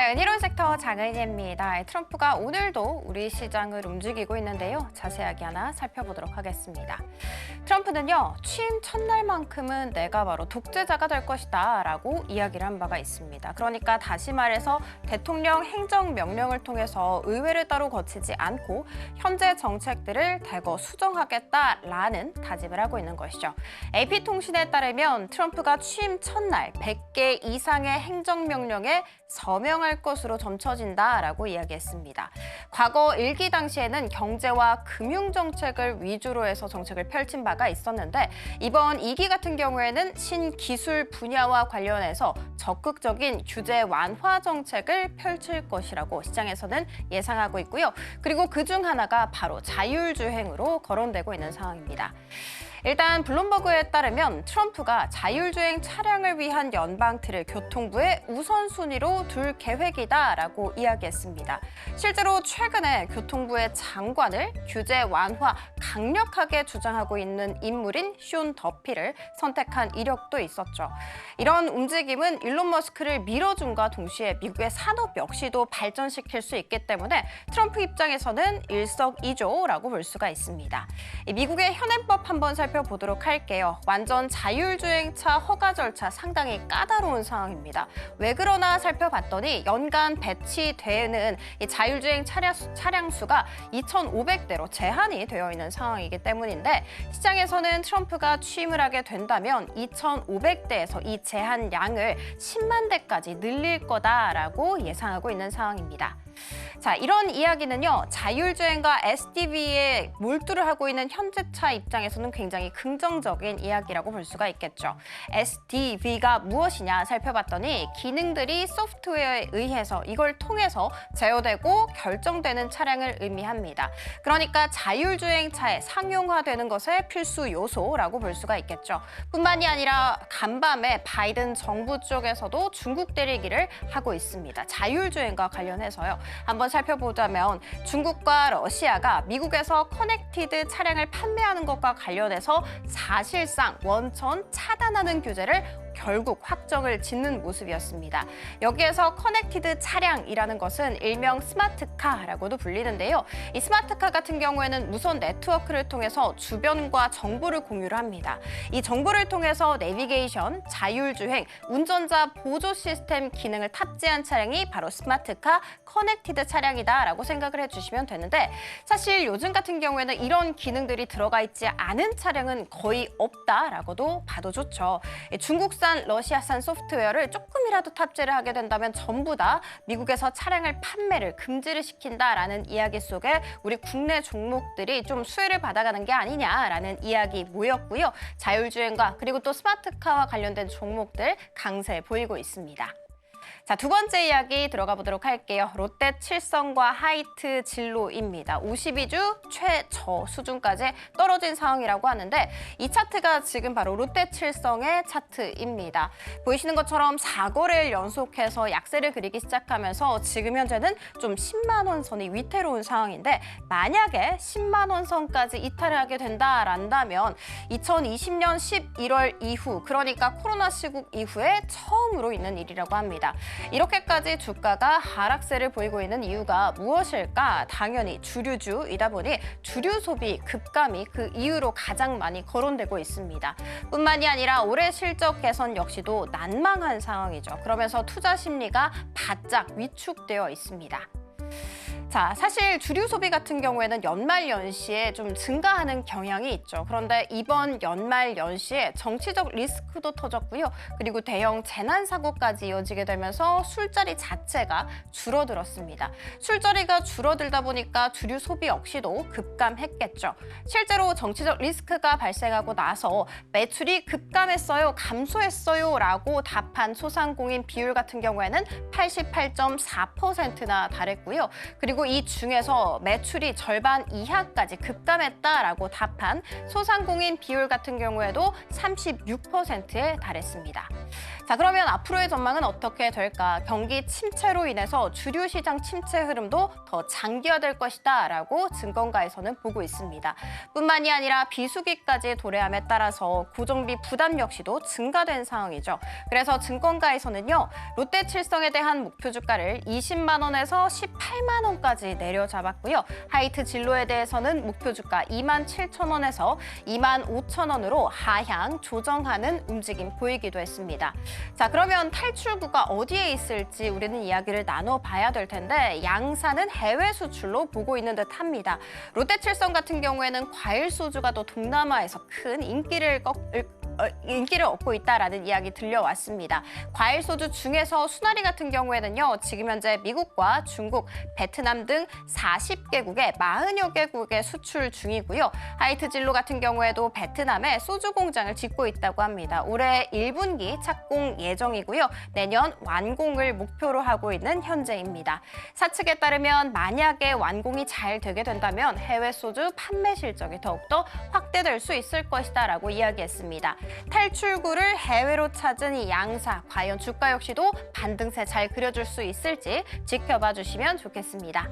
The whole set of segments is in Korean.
네, 은희론 섹터 장은희입니다. 트럼프가 오늘도 우리 시장을 움직이고 있는데요. 자세하게 하나 살펴보도록 하겠습니다. 트럼프는요, 취임 첫날만큼은 내가 바로 독재자가 될 것이다 라고 이야기를 한 바가 있습니다. 그러니까 다시 말해서 대통령 행정명령을 통해서 의회를 따로 거치지 않고 현재 정책들을 대거 수정하겠다라는 다짐을 하고 있는 것이죠. AP통신에 따르면 트럼프가 취임 첫날 100개 이상의 행정명령에 서명할 것으로 점쳐진다라고 이야기했습니다. 과거 1기 당시에는 경제와 금융정책을 위주로 해서 정책을 펼친 바가 있었는데 이번 2기 같은 경우에는 신기술 분야와 관련해서 적극적인 규제 완화 정책을 펼칠 것이라고 시장에서는 예상하고 있고요. 그리고 그중 하나가 바로 자율주행으로 거론되고 있는 상황입니다. 일단 블룸버그에 따르면 트럼프가 자율주행 차량을 위한 연방틀을 교통부의 우선순위로 둘 계획이다라고 이야기했습니다. 실제로 최근에 교통부의 장관을 규제 완화 강력하게 주장하고 있는 인물인 숀 더피를 선택한 이력도 있었죠. 이런 움직임은 일론 머스크를 밀어줌과 동시에 미국의 산업 역시도 발전시킬 수 있기 때문에 트럼프 입장에서는 일석이조라고 볼 수가 있습니다. 미국의 현행법 한번 살펴보도록 할게요. 완전 자율주행차 허가 절차 상당히 까다로운 상황입니다. 왜 그러나 살펴봤더니 연간 배치되는 이 자율주행 차량 수가 2,500대로 제한이 되어 있는 상황이기 때문인데 시장에서는 트럼프가 취임을 하게 된다면 2,500대에서 이 제한량을 10만 대까지 늘릴 거다라고 예상하고 있는 상황입니다. 자, 이런 이야기는요, 자율주행과 SDV에 몰두를 하고 있는 현대차 입장에서는 굉장히 긍정적인 이야기라고 볼 수가 있겠죠. SDV가 무엇이냐 살펴봤더니 기능들이 소프트웨어에 의해서 이걸 통해서 제어되고 결정되는 차량을 의미합니다. 그러니까 자율주행차에 상용화되는 것의 필수 요소라고 볼 수가 있겠죠. 뿐만이 아니라 간밤에 바이든 정부 쪽에서도 중국 때리기를 하고 있습니다. 자율주행과 관련해서요. 한번 살펴보자면 중국과 러시아가 미국에서 커넥티드 차량을 판매하는 것과 관련해서 사실상 원천 차단하는 규제를 결국 확정을 짓는 모습이었습니다. 여기에서 커넥티드 차량이라는 것은 일명 스마트카라고도 불리는데요. 이 스마트카 같은 경우에는 무선 네트워크를 통해서 주변과 정보를 공유를 합니다. 이 정보를 통해서 내비게이션, 자율주행, 운전자 보조 시스템 기능을 탑재한 차량이 바로 스마트카 커넥티드 차량이다라고 생각을 해주시면 되는데 사실 요즘 같은 경우에는 이런 기능들이 들어가 있지 않은 차량은 거의 없다라고도 봐도 좋죠. 중국산 러시아산 소프트웨어를 조금이라도 탑재를 하게 된다면 전부 다 미국에서 차량을 판매를 금지를 시킨다라는 이야기 속에 우리 국내 종목들이 좀 수혜를 받아가는 게 아니냐라는 이야기 모였고요. 자율주행과 그리고 또 스마트카와 관련된 종목들 강세 보이고 있습니다. 자, 두 번째 이야기 들어가 보도록 할게요. 롯데 칠성과 하이트 진로입니다. 52주 최저 수준까지 떨어진 상황이라고 하는데 이 차트가 지금 바로 롯데 칠성의 차트입니다. 보이시는 것처럼 4거래일 연속해서 약세를 그리기 시작하면서 지금 현재는 좀 10만 원 선이 위태로운 상황인데 만약에 10만 원 선까지 이탈을 하게 된다라면 2020년 11월 이후 그러니까 코로나 시국 이후에 처음으로 있는 일이라고 합니다. 이렇게까지 주가가 하락세를 보이고 있는 이유가 무엇일까? 당연히 주류주이다 보니 주류 소비 급감이 그 이유로 가장 많이 거론되고 있습니다. 뿐만이 아니라 올해 실적 개선 역시도 난망한 상황이죠. 그러면서 투자 심리가 바짝 위축되어 있습니다. 자, 사실 주류 소비 같은 경우에는 연말 연시에 좀 증가하는 경향이 있죠. 그런데 이번 연말 연시에 정치적 리스크도 터졌고요. 그리고 대형 재난 사고까지 이어지게 되면서 술자리 자체가 줄어들었습니다. 술자리가 줄어들다 보니까 주류 소비 역시도 급감했겠죠. 실제로 정치적 리스크가 발생하고 나서 매출이 급감했어요, 감소했어요 라고 답한 소상공인 비율 같은 경우에는 88.4%나 달했고요. 그리고 그리고 이 중에서 매출이 절반 이하까지 급감했다라고 답한 소상공인 비율 같은 경우에도 36%에 달했습니다. 자, 그러면 앞으로의 전망은 어떻게 될까? 경기 침체로 인해서 주류 시장 침체 흐름도 더 장기화될 것이다라고 증권가에서는 보고 있습니다. 뿐만이 아니라 비수기까지 도래함에 따라서 고정비 부담 역시도 증가된 상황이죠. 그래서 증권가에서는요, 롯데칠성에 대한 목표 주가를 20만 원에서 18만 원까지 내려잡았고요. 하이트 진로에 대해서는 목표 주가 2만 7천 원에서 2만 5천 원으로 하향 조정하는 움직임 보이기도 했습니다. 자, 그러면 탈출구가 어디에 있을지 우리는 이야기를 나눠봐야 될 텐데 양사는 해외 수출로 보고 있는 듯합니다. 롯데칠성 같은 경우에는 과일 소주가 또 동남아에서 큰 인기를 얻고 있다라는 이야기 들려왔습니다. 과일 소주 중에서 수나리 같은 경우에는요, 지금 현재 미국과 중국, 베트남 등 40개국에 40여 개국에 수출 중이고요. 하이트 진로 같은 경우에도 베트남에 소주 공장을 짓고 있다고 합니다. 올해 1분기 착공 예정이고요. 내년 완공을 목표로 하고 있는 현재입니다. 사측에 따르면 만약에 완공이 잘 되게 된다면 해외 소주 판매 실적이 더욱더 확대될 수 있을 것이다라고 이야기했습니다. 탈출구를 해외로 찾은 이 양사, 과연 주가 역시도 반등세 잘 그려줄 수 있을지 지켜봐 주시면 좋겠습니다.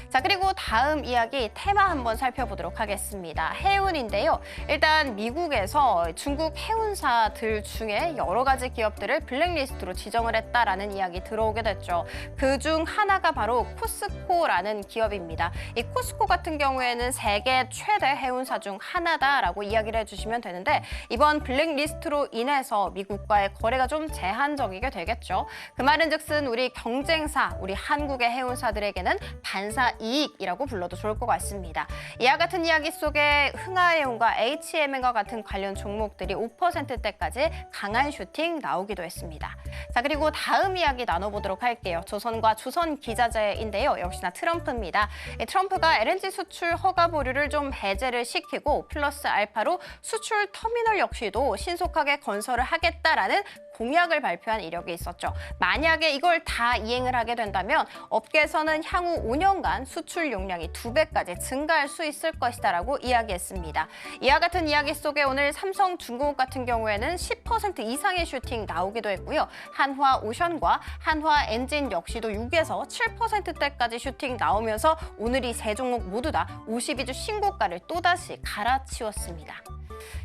자, 그리고 다음 이야기 테마 한번 살펴보도록 하겠습니다. 해운인데요. 일단 미국에서 중국 해운사들 중에 여러 가지 기업들을 블랙리스트로 지정을 했다라는 이야기 들어오게 됐죠. 그중 하나가 바로 코스코라는 기업입니다. 이 코스코 같은 경우에는 세계 최대 해운사 중 하나다라고 이야기를 해주시면 되는데 이번 블랙리스트로 인해서 미국과의 거래가 좀 제한적이게 되겠죠. 그 말은즉슨 우리 경쟁사, 우리 한국의 해운사들에게는 반사 이익이라고 불러도 좋을 것 같습니다. 이와 같은 이야기 속에 흥하해운과 HM과 같은 관련 종목들이 5%대까지 강한 슈팅 나오기도 했습니다. 자, 그리고 다음 이야기 나눠보도록 할게요. 조선과 조선기자재인데요. 역시나 트럼프입니다. 트럼프가 LNG 수출 허가 보류를 좀 해제를 시키고 플러스 알파로 수출 터미널 역시도 신속하게 건설을 하겠다라는 공약을 발표한 이력이 있었죠. 만약에 이걸 다 이행을 하게 된다면 업계에서는 향후 5년간 수출 용량이 2배까지 증가할 수 있을 것이다라고 이야기했습니다. 이와 같은 이야기 속에 오늘 삼성중공업 같은 경우에는 10% 이상의 슈팅 나오기도 했고요. 한화오션과 한화엔진 역시도 6에서 7%대까지 슈팅 나오면서 오늘 이 세 종목 모두 다 52주 신고가를 또다시 갈아치웠습니다.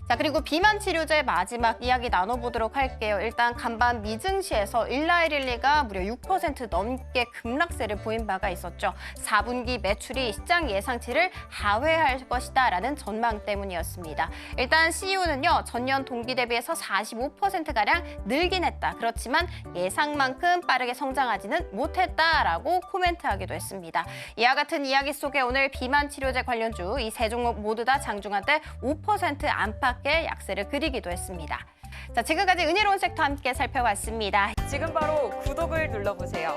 자, 그리고 비만 치료제 마지막 이야기 나눠보도록 할게요. 일단 간밤 미증시에서 일라이릴리가 무려 6% 넘게 급락세를 보인 바가 있었죠. 4분기 매출이 시장 예상치를 하회할 것이다라는 전망 때문이었습니다. 일단 CEO는요, 전년 동기 대비해서 45%가량 늘긴 했다. 그렇지만 예상만큼 빠르게 성장하지는 못했다라고 코멘트하기도 했습니다. 이와 같은 이야기 속에 오늘 비만 치료제 관련주 이 세 종목 모두 다 장중한때 5% 안팎의 약세를 그리기도 했습니다. 자, 지금까지 은혜로운 섹터 함께 살펴봤습니다. 지금 바로 구독을 눌러보세요.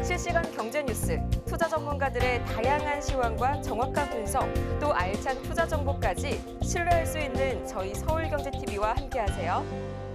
실시간 경제 뉴스, 투자 전문가들의 다양한 시황과 정확한 분석, 또 알찬 투자 정보까지 신뢰할 수 있는 저희 서울경제TV와 함께하세요.